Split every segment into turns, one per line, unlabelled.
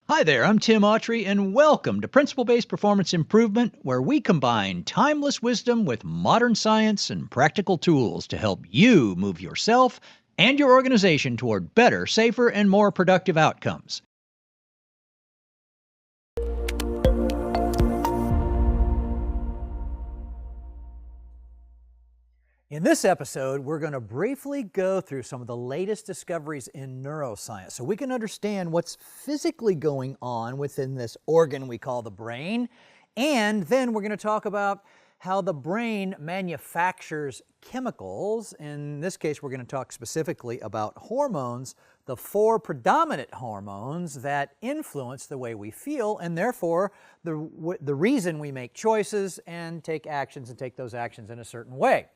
Hi there, I'm Tim Autrey, and welcome to Principle Based Performance Improvement, where we combine timeless wisdom with modern science and practical tools to help you move yourself and your organization toward better, safer, and more productive outcomes.
In this episode, we're going to briefly go through some of the latest discoveries in neuroscience so we can understand what's physically going on within this organ we call the brain. And then we're going to talk about how the brain manufactures chemicals. In this case, we're going to talk specifically about hormones, the 4 predominant hormones that influence the way we feel and therefore the reason we make choices and take actions and take those actions in a certain way.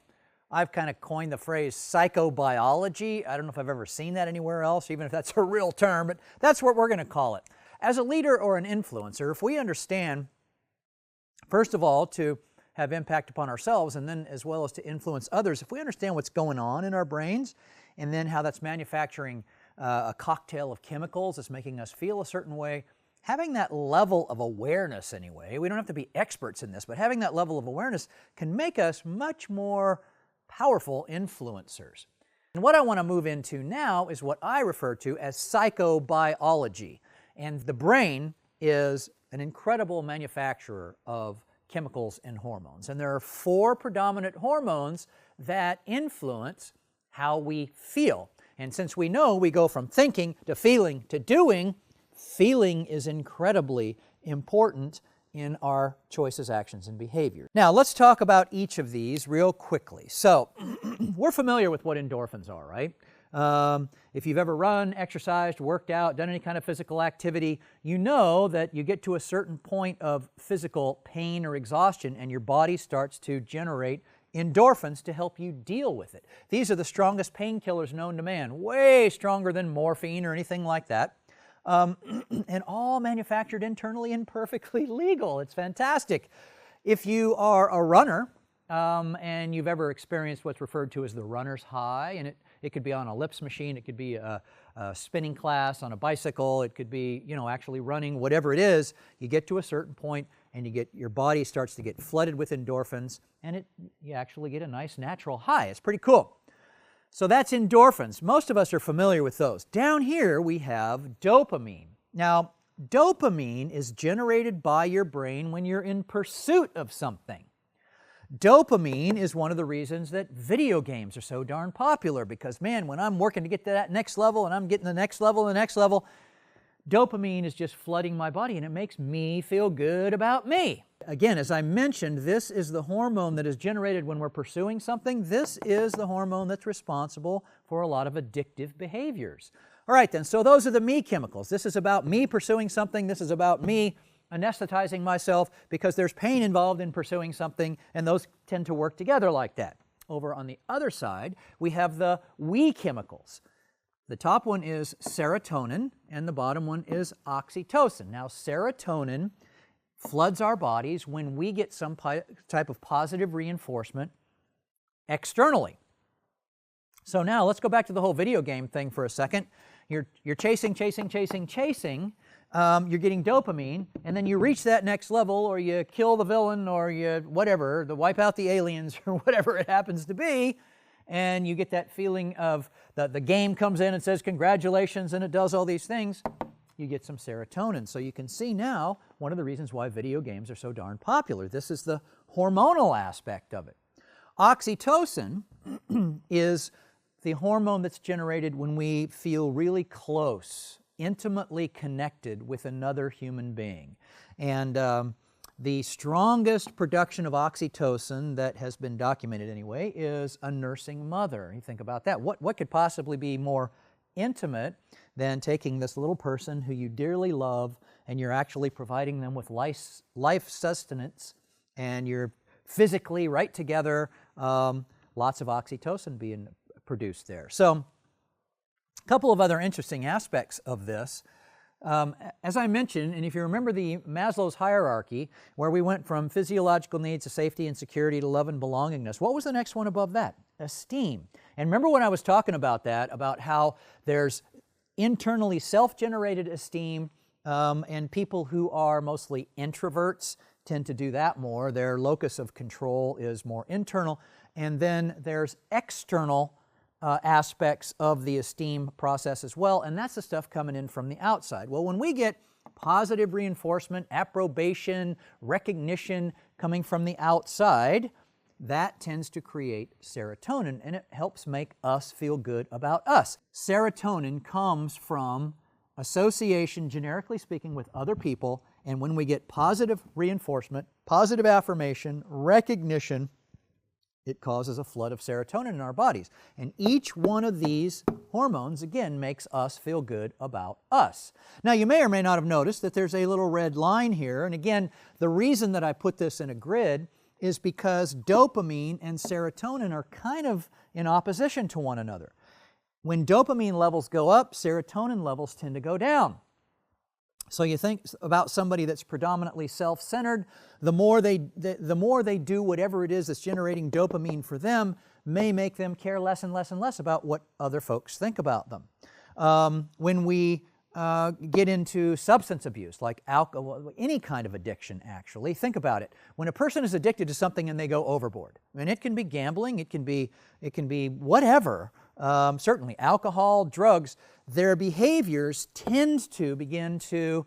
I've kind of coined the phrase psychobiology. I don't know if I've ever seen that anywhere else, even if that's a real term, but that's what we're going to call it. As a leader or an influencer, if we understand, first of all, to have impact upon ourselves and then as well as to influence others, if we understand what's going on in our brains and then how that's manufacturing a cocktail of chemicals that's making us feel a certain way, having that level of awareness anyway, we don't have to be experts in this, but having that level of awareness can make us much more powerful influencers. And what I want to move into now is what I refer to as psychobiology. And the brain is an incredible manufacturer of chemicals and hormones. And there are 4 predominant hormones that influence how we feel. And since we know we go from thinking to feeling to doing, feeling is incredibly important in our choices, actions, and behavior. Now, let's talk about each of these real quickly. So, we're familiar with what endorphins are, right? If you've ever run, exercised, worked out, done any kind of physical activity, you know that you get to a certain point of physical pain or exhaustion and your body starts to generate endorphins to help you deal with it. These are the strongest painkillers known to man, way stronger than morphine or anything like that. And all manufactured internally and perfectly legal. It's fantastic. If you are a runner and you've ever experienced what's referred to as the runner's high, and it could be on a ellipse machine, it could be a spinning class on a bicycle, it could be actually running, whatever it is, you get to a certain point and your body starts to get flooded with endorphins and you actually get a nice natural high. It's pretty cool. So that's endorphins. Most of us are familiar with those. Down here we have dopamine. Now, dopamine is generated by your brain when you're in pursuit of something. Dopamine is one of the reasons that video games are so darn popular because, man, when I'm working to get to that next level and I'm getting the next level and the next level, dopamine is just flooding my body and it makes me feel good about me. Again, as I mentioned, this is the hormone that is generated when we're pursuing something. This is the hormone that's responsible for a lot of addictive behaviors. All right then, so those are the me chemicals. This is about me pursuing something. This is about me anesthetizing myself because there's pain involved in pursuing something, and those tend to work together like that. Over on the other side, we have the we chemicals. The top one is serotonin, and the bottom one is oxytocin. Now, serotonin floods our bodies when we get some type of positive reinforcement externally. So now let's go back to the whole video game thing for a second. You're chasing, you're getting dopamine, and then you reach that next level, or you kill the villain, or you wipe out the aliens, or whatever it happens to be, and you get that feeling of the game comes in and says congratulations, and it does all these things. You get some serotonin. So you can see now one of the reasons why video games are so darn popular. This is the hormonal aspect of it. Oxytocin is the hormone that's generated when we feel really close, intimately connected with another human being. And the strongest production of oxytocin that has been documented anyway is a nursing mother. You think about that. What could possibly be more intimate than taking this little person who you dearly love and you're actually providing them with life sustenance and you're physically right together, lots of oxytocin being produced there. So a couple of other interesting aspects of this. As I mentioned, and if you remember the Maslow's hierarchy, where we went from physiological needs to safety and security to love and belongingness, what was the next one above that? Esteem. And remember when I was talking about that, about how there's internally self-generated esteem, and people who are mostly introverts tend to do that more. Their locus of control is more internal. And then there's external aspects of the esteem process as well, and that's the stuff coming in from the outside. Well, when we get positive reinforcement, approbation, recognition coming from the outside, that tends to create serotonin, and it helps make us feel good about us. Serotonin comes from association, generically speaking, with other people, and when we get positive reinforcement, positive affirmation, recognition, it causes a flood of serotonin in our bodies. And each one of these hormones, again, makes us feel good about us. Now, you may or may not have noticed that there's a little red line here. And again, the reason that I put this in a grid is because dopamine and serotonin are kind of in opposition to one another. When dopamine levels go up, serotonin levels tend to go down. So you think about somebody that's predominantly self-centered, the more they do whatever it is that's generating dopamine for them may make them care less and less and less about what other folks think about them. When we get into substance abuse, like alcohol, any kind of addiction actually, think about it. When a person is addicted to something and they go overboard, and it can be gambling, it can be whatever, certainly alcohol, drugs, their behaviors tend to begin to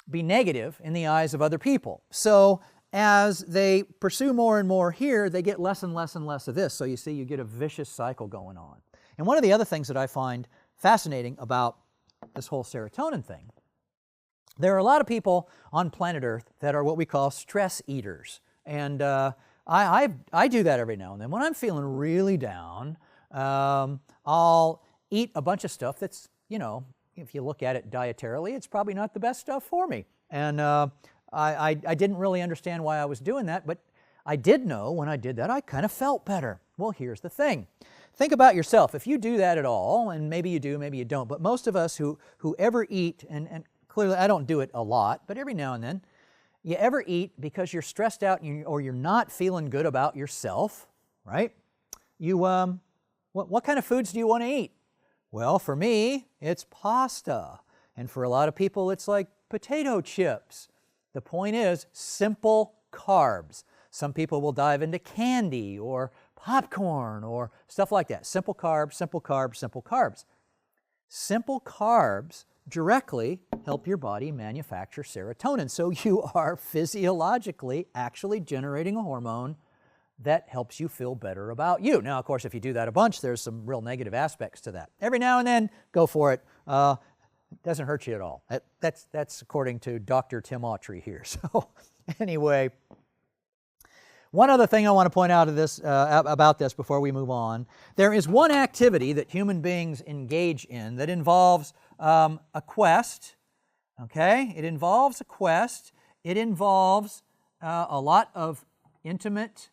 be negative in the eyes of other people. So as they pursue more and more here, they get less and less and less of this. So you see, you get a vicious cycle going on. And one of the other things that I find fascinating about this whole serotonin thing, there are a lot of people on planet Earth that are what we call stress eaters. And I do that every now and then. When I'm feeling really down, I'll eat a bunch of stuff that's, if you look at it dietarily, it's probably not the best stuff for me. And I didn't really understand why I was doing that, but I did know when I did that, I kind of felt better. Well, here's the thing. Think about yourself. If you do that at all, and maybe you do, maybe you don't, but most of us who ever eat, and clearly I don't do it a lot, but every now and then, you ever eat because you're stressed out or you're not feeling good about yourself, right? What kind of foods do you want to eat? Well, for me, it's pasta. And for a lot of people, it's like potato chips. The point is simple carbs. Some people will dive into candy or popcorn or stuff like that. Simple carbs, simple carbs, simple carbs. Simple carbs directly help your body manufacture serotonin. So you are physiologically actually generating a hormone that helps you feel better about you. Now, of course, if you do that a bunch, there's some real negative aspects to that. Every now and then, go for it. It doesn't hurt you at all. That's according to Dr. Tim Autrey here. So anyway, one other thing I want to point out about this before we move on. There is one activity that human beings engage in that involves a quest. Okay? It involves a quest. It involves a lot of intimate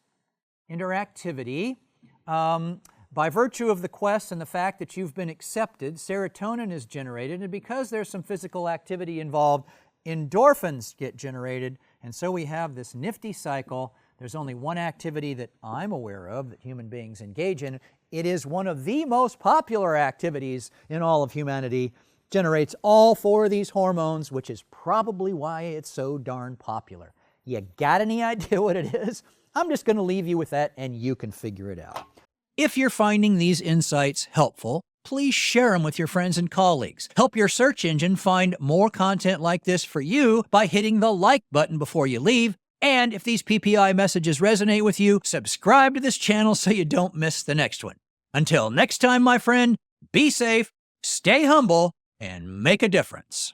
interactivity. By virtue of the quest and the fact that you've been accepted, serotonin is generated, and because there's some physical activity involved, endorphins get generated, and so we have this nifty cycle. There's only one activity that I'm aware of that human beings engage in. It is one of the most popular activities in all of humanity, generates all four of these hormones, which is probably why it's so darn popular. You got any idea what it is? I'm just going to leave you with that, and you can figure it out.
If you're finding these insights helpful, please share them with your friends and colleagues. Help your search engine find more content like this for you by hitting the like button before you leave. And if these PPI messages resonate with you, subscribe to this channel so you don't miss the next one. Until next time, my friend, be safe, stay humble, and make a difference.